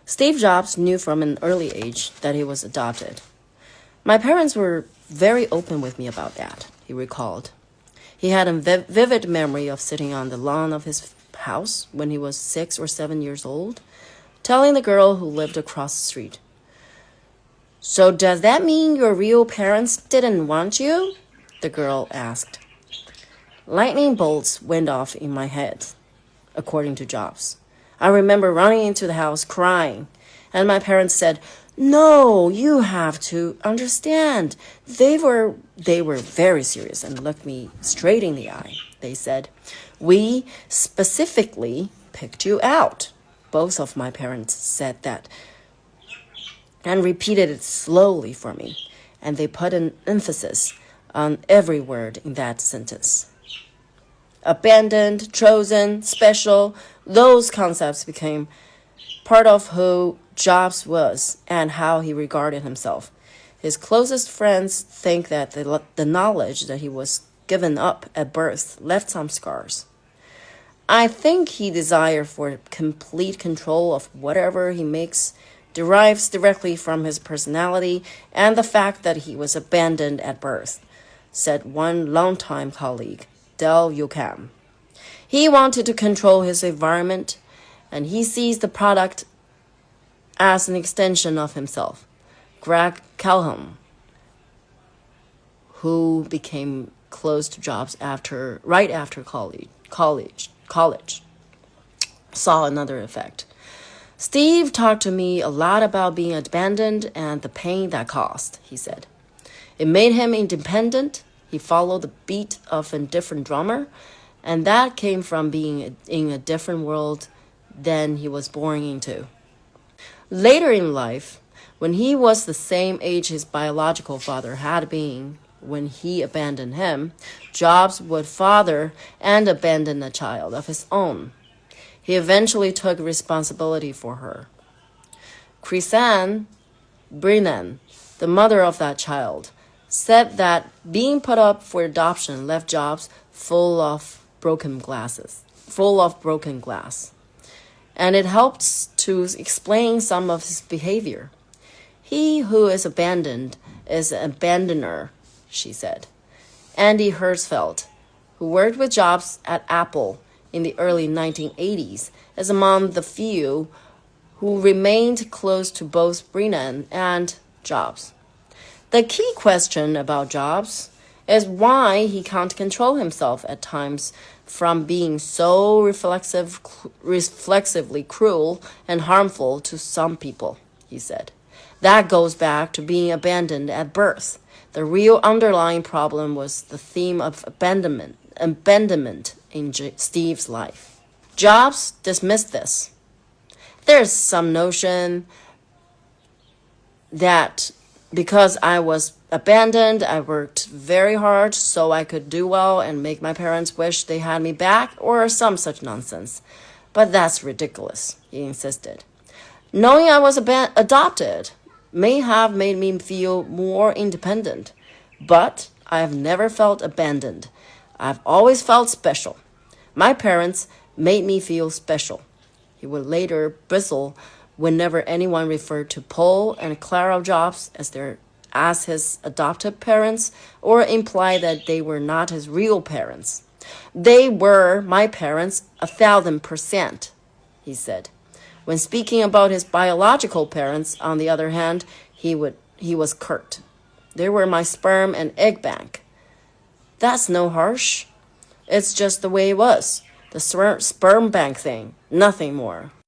Steve Jobs knew from an early age that he was adopted. My parents were very open with me about that, he recalled. He had a vivid memory of sitting on the lawn of his house when he was 6 or 7 years old, telling the girl who lived across the street, "So does that mean your real parents didn't want you?" the girl asked. Lightning bolts went off in my head, according to Jobs. I remember running into the house crying, and my parents said, "No, you have to understand." They were very serious and looked me straight in the eye. They said, "We specifically picked you out." Both of my parents said that and repeated it slowly for me, and they put an emphasis on every word in that sentence. Abandoned, chosen, special, those concepts became part of who Jobs was and how he regarded himself. His closest friends think that the knowledge that he was given up at birth left some scars. I think his desire for complete control of whatever he makes derives directly from his personality and the fact that he was abandoned at birth, said one longtime colleague, Del Yocam. He wanted to control his environment, and he sees the product as an extension of himself. Greg Calhoun, who became close to Jobs right after college, saw another effect. "Steve talked to me a lot about being abandoned and the pain that caused," he said. "It made him independent. He followed the beat of a different drummer, and that came from being in a different world than he was born into." Later in life, when he was the same age his biological father had been when he abandoned him, Jobs would father and abandon a child of his own. He eventually took responsibility for her. Chrisanne Brennan, the mother of that child, said that being put up for adoption left Jobs full of broken glass. And it helps to explain some of his behavior. "He who is abandoned is an abandoner," she said. Andy Hertzfeld, who worked with Jobs at Apple in the early 1980s, is among the few who remained close to both Brennan and Jobs. The key question about Jobs is why he can't control himself at times from being so reflexively cruel and harmful to some people, he said. That goes back to being abandoned at birth. The real underlying problem was the theme of abandonment in Steve's life. Jobs dismissed this. There's some notion that because I was abandoned, I worked very hard so I could do well and make my parents wish they had me back, or some such nonsense. But that's ridiculous, he insisted. Knowing I was adopted may have made me feel more independent, but I have never felt abandoned. I've always felt special. My parents made me feel special. He would later bristle whenever anyone referred to Paul and Clara Jobs as his adopted parents or imply that they were not his real parents. "They were my parents 1,000%, he said. When speaking about his biological parents, on the other hand, he was curt. "They were my sperm and egg bank." That's no harsh. It's just the way it was. The sperm bank thing, nothing more.